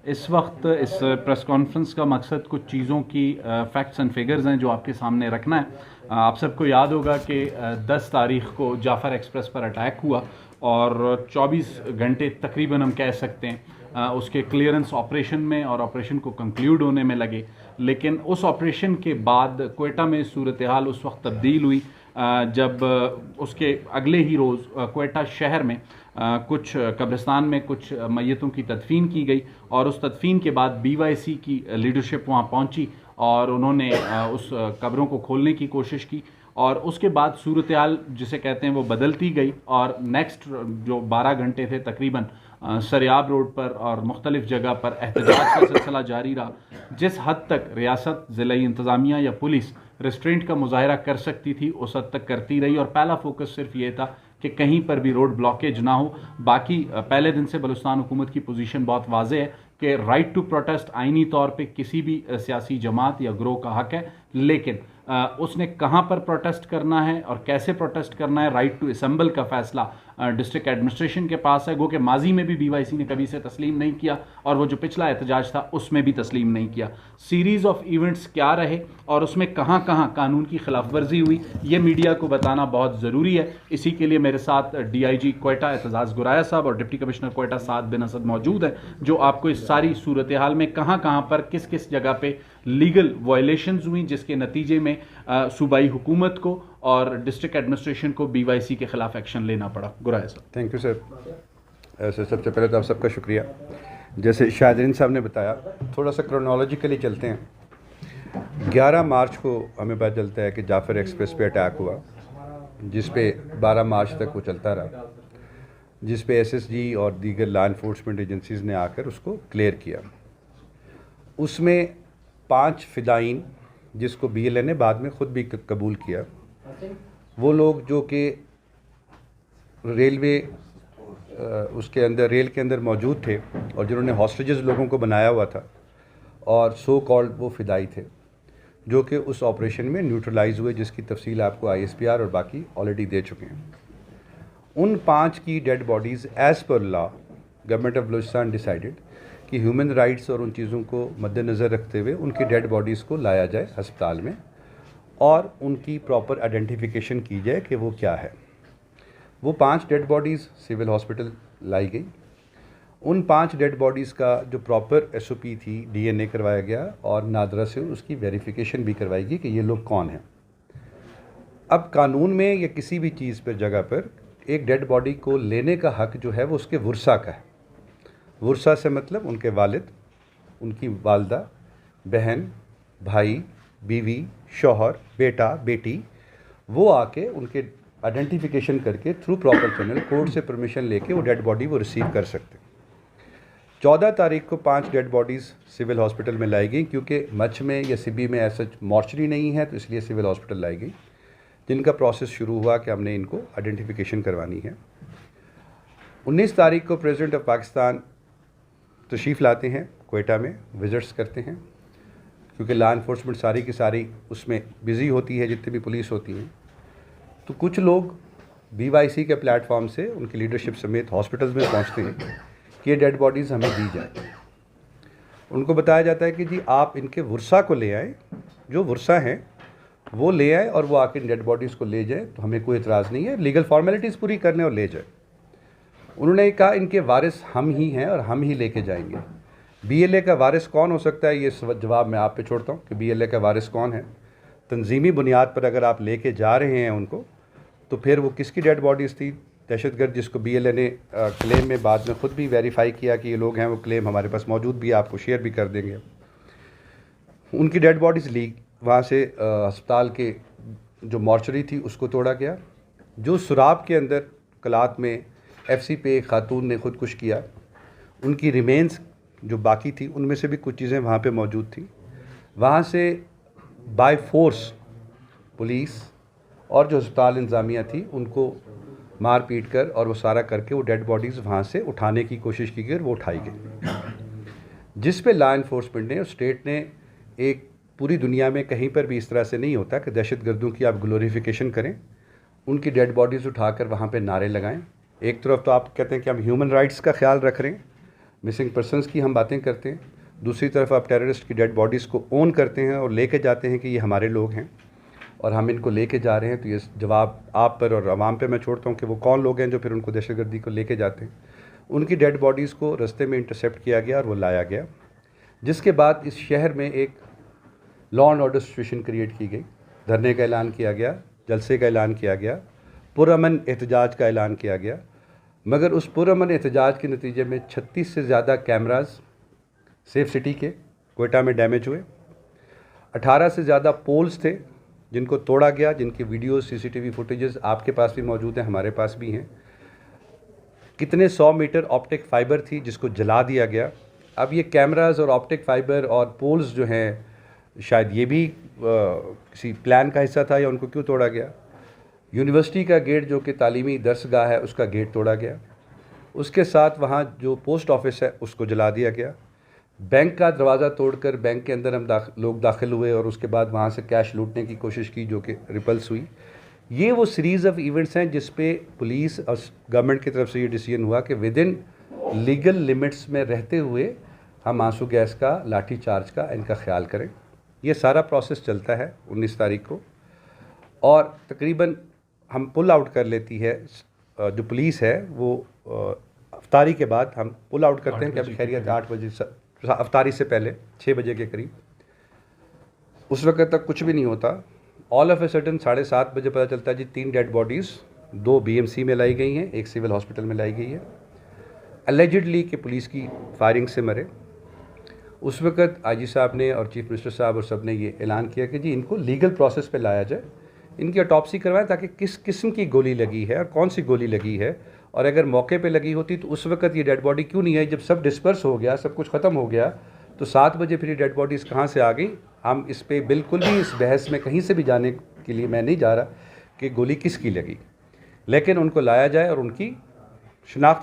इस वक्त इस प्रेस कॉन्फ्रेंस का मकसद कुछ चीज़ों की फैक्ट्स एंड फिगर्स हैं जो आपके सामने रखना है। आप सबको याद होगा कि 10 तारीख को जाफ़र एक्सप्रेस पर अटैक हुआ और 24 घंटे तकरीबन हम कह सकते हैं उसके क्लियरेंस ऑपरेशन में और ऑपरेशन को कंक्लूड होने में लगे। लेकिन उस ऑपरेशन के बाद क्वेटा में सूरत हाल उस वक्त तब्दील हुई जब उसके अगले ही रोज़ क्वेटा शहर में कुछ कब्रिस्तान में कुछ मैयतों की तदफीन की गई और उस तदफीन के बाद BYC की लीडरशिप वहाँ पहुँची और उन्होंने उस कब्रों को खोलने की कोशिश की और उसके बाद सूरत हाल जिसे कहते हैं वो बदलती गई और नेक्स्ट जो 12 घंटे थे तकरीबन सरियाब रोड पर और मुख्तलिफ जगह पर एहतजाज का सिलसिला जारी रहा। जिस हद तक रियासत ज़िला इंतज़ामिया या पुलिस रेस्ट्रेंट का मुजाहरा कर सकती थी उस हद तक करती रही और पहला फोकस सिर्फ ये था कि कहीं पर भी रोड ब्लॉकेज ना हो। बाकी पहले दिन से बलूचिस्तान हुकूमत की पोजीशन बहुत वाज़ेह है कि राइट टू प्रोटेस्ट आइनी तौर पे किसी भी सियासी जमात या ग्रोह का हक है, लेकिन उसने कहाँ पर प्रोटेस्ट करना है और कैसे प्रोटेस्ट करना है, राइट टू असेंबल का फैसला डिस्ट्रिक्ट एडमिनिस्ट्रेशन के पास है। गो कि माजी में भी BYC ने कभी से तस्लीम नहीं किया और वो जो पिछला एहतजाज था उसमें भी तस्लीम नहीं किया। सीरीज़ ऑफ इवेंट्स क्या रहे और उसमें कहाँ कहाँ कानून की खिलाफ वर्जी हुई, ये मीडिया को बताना बहुत ज़रूरी है। इसी के लिए मेरे साथ DIG क्वेटा एतजाज़ गुराया साहब और डिप्टी कमिश्नर क्वेटा साद बिन असद मौजूद हैं, जो आपको इस सारी सूरत हाल में कहाँ कहाँ पर किस किस जगह पे लीगल वायलेशंस हुई जिसके नतीजे में सूबाई हुकूमत को और डिस्ट्रिक्ट एडमिनिस्ट्रेशन को BYC के खिलाफ एक्शन लेना पड़ा। गुराया साहब। Thank you sir. सबसे पहले तो आप सबका शुक्रिया। जैसे शाहजरीन साहब ने बताया, थोड़ा सा क्रोनोलॉजिकली चलते हैं। 11 मार्च को हमें पता चलता है कि जाफ़र एक्सप्रेस पे अटैक हुआ, जिस पे 12 मार्च तक वो चलता रहा, जिस पे SSG और दीगर लॉ इन्फोर्समेंट एजेंसीज़ ने आकर उसको क्लियर किया। उसमें 5 फ़िदाइन, जिसको BLA ने बाद में ख़ुद भी कबूल किया, वो लोग जो कि रेलवे उसके अंदर रेल के अंदर मौजूद थे और जिन्होंने हॉस्टेजेस लोगों को बनाया हुआ था और सो कॉल्ड वो फ़िदाई थे, जो कि उस ऑपरेशन में न्यूट्रलाइज हुए, जिसकी तफसील आपको ISPR और बाकी ऑलरेडी दे चुके हैं। उन 5 की dead bodies as per law government of Balochistan decided कि ह्यूमन राइट्स और उन चीज़ों को मद्देनज़र रखते हुए उनकी डेड बॉडीज़ को लाया जाए अस्पताल में और उनकी प्रॉपर आइडेंटिफिकेशन की जाए कि वो क्या है। वो 5 डेड बॉडीज़ सिविल हॉस्पिटल लाई गई। उन 5 डेड बॉडीज़ का जो प्रॉपर SOP थी, DNA करवाया गया और नादरा से उसकी वेरिफिकेशन भी करवाई गई कि ये लोग कौन हैं। अब कानून में या किसी भी चीज़ पर जगह पर एक डेड बॉडी को लेने का हक जो है वो उसके वर्सा का है। वर्सा से मतलब उनके वालिद, उनकी वालदा, बहन, भाई, बीवी, शौहर, बेटा, बेटी, वो आके उनके आइडेंटिफिकेशन करके थ्रू प्रॉपर चैनल कोर्ट से परमिशन लेके वो डेड बॉडी वो रिसीव कर सकते हैं। 14 तारीख को 5 डेड बॉडीज़ सिविल हॉस्पिटल में लाई गई, क्योंकि मच में या सिबी में ऐसा मॉर्चरी नहीं है, तो इसलिए सिविल हॉस्पिटल लाई गई, जिनका प्रोसेस शुरू हुआ कि हमने इनको आइडेंटिफिकेशन करवानी है। 19 तारीख को प्रेसिडेंट ऑफ पाकिस्तान तशरीफ़ लाते हैं, क्वेटा में विज़िट्स करते हैं, क्योंकि लॉ इन्फोर्समेंट सारी की सारी उसमें बिज़ी होती है, जितनी भी पुलिस होती हैं। तो कुछ लोग BYC के प्लेटफॉर्म से उनकी लीडरशिप समेत हॉस्पिटल्स में पहुंचते हैं कि ये डेड बॉडीज़ हमें दी जाए। उनको बताया जाता है कि जी आप इनके वर्सा को ले आएँ, जो वर्सा हैं वो ले आए और वो आके डेड बॉडीज़ को ले जाए, तो हमें कोई इतराज़ नहीं है, लीगल फॉर्मेलिटीज़ पूरी करने और ले जाए। उन्होंने कहा इनके वारिस हम ही हैं और हम ही लेके जाएंगे। BLA का वारिस कौन हो सकता है, ये जवाब मैं आप पे छोड़ता हूँ कि BLA का वारिस कौन है। तंजीमी बुनियाद पर अगर आप लेके जा रहे हैं उनको, तो फिर वो किसकी डेड बॉडीज़ थी? दहशतगर्द, जिसको BLA ने क्लेम में बाद में ख़ुद भी वेरीफाई किया कि ये लोग हैं, वो क्लेम हमारे पास मौजूद भी है, आपको शेयर भी कर देंगे। उनकी डेड बॉडीज़ ली, वहाँ से अस्पताल के जो मॉर्चरी थी उसको तोड़ा गया। जो सुराब के अंदर कलात में FC पे एक खातून ने खुदकुश किया, उनकी रिमेन्स जो बाकी थी उनमें से भी कुछ चीज़ें वहाँ पे मौजूद थी। वहाँ से बाय फोर्स पुलिस और जो अस्पताल इंतज़ामिया थी उनको मार पीट कर और वो सारा करके वो डेड बॉडीज़ वहाँ से उठाने की कोशिश की गई और वो उठाई गई, जिस पे लॉ इन्फोर्समेंट ने और स्टेट ने एक पूरी दुनिया में कहीं पर भी इस तरह से नहीं होता कि दहशतगर्दों की आप ग्लोरीफिकेशन करें, उनकी डेड बॉडीज़ उठाकर वहाँ पे नारे लगाएं। एक तरफ तो आप कहते हैं कि हम ह्यूमन राइट्स का ख्याल रख रहे हैं, मिसिंग पर्सनस की हम बातें करते हैं, दूसरी तरफ आप टेररिस्ट की डेड बॉडीज़ को ओन करते हैं और लेके जाते हैं कि ये हमारे लोग हैं और हम इनको लेके जा रहे हैं। तो ये जवाब आप पर और आवाम पे मैं छोड़ता हूँ कि वो कौन लोग हैं जो फिर उनको दहशतगर्दी को लेके जाते हैं। उनकी डेड बॉडीज़ को रास्ते में इंटरसेप्ट किया गया और वो लाया गया, जिसके बाद इस शहर में एक law and order situation create की गई। धरने का ऐलान किया गया, जलसे का ऐलान किया गया, पुरअमन एहतजाज का ऐलान किया गया। मगर उस पुरअमन एहतजाज के नतीजे में 36 से ज़्यादा कैमराज सेफ सिटी के कोयटा में डैमेज हुए। 18 से ज़्यादा पोल्स थे जिनको तोड़ा गया, जिनकी वीडियो सीसीटीवी फुटेजेस आपके पास भी मौजूद हैं, हमारे पास भी हैं। कितने 100 मीटर ऑप्टिक फाइबर थी जिसको जला दिया गया। अब ये कैमराज और ऑप्टिक फाइबर और पोल्स जो हैं, शायद ये भी किसी प्लान का हिस्सा था या उनको क्यों तोड़ा गया। यूनिवर्सिटी का गेट जो कि तालीमी दरसगाह है, उसका गेट तोड़ा गया। उसके साथ वहाँ जो पोस्ट ऑफिस है उसको जला दिया गया। बैंक का दरवाज़ा तोड़कर बैंक के अंदर लोग दाखिल हुए और उसके बाद वहाँ से कैश लूटने की कोशिश की, जो कि रिपल्स हुई। ये वो सीरीज़ ऑफ इवेंट्स हैं जिस पे पुलिस और गवर्नमेंट की तरफ से ये डिसीजन हुआ कि विद इन लीगल लिमिट्स में रहते हुए हम आंसू गैस का, लाठी चार्ज का इनका ख्याल करें। ये सारा प्रोसेस चलता है 19 तारीख को, और तकरीबन हम पुल आउट कर लेती है जो पुलिस है वो अफ्तारी के बाद हम पुल आउट करते हैं कि अब खैरियत 8 बजे अफ्तारी से पहले 6 बजे के करीब। उस वक्त तक कुछ भी नहीं होता। ऑल ऑफ ए सडन 7:30 बजे पता चलता है जी 3 डेड बॉडीज़ 2 BMC में लाई गई हैं, 1 सिविल हॉस्पिटल में लाई गई है, एलिजिडली कि पुलिस की फायरिंग से मरे। उस वक्त IG साहब ने और चीफ मिनिस्टर साहब और सब ने ये ऐलान किया कि जी इनको लीगल प्रोसेस पे लाया जाए, इनकी ऑटोप्सी करवाएं ताकि किस किस्म की गोली लगी है और कौन सी गोली लगी है, और अगर मौके पे लगी होती तो उस वक्त ये डेड बॉडी क्यों नहीं आई। जब सब डिस्पर्स हो गया, सब कुछ ख़त्म हो गया, तो 7 बजे फिर ये डेड बॉडीज़ कहाँ से आ गई। हम इस पर बिल्कुल भी इस बहस में कहीं से भी जाने के लिए मैं नहीं जा रहा कि गोली किसकी लगी, लेकिन उनको लाया जाए और उनकी शिनाख्त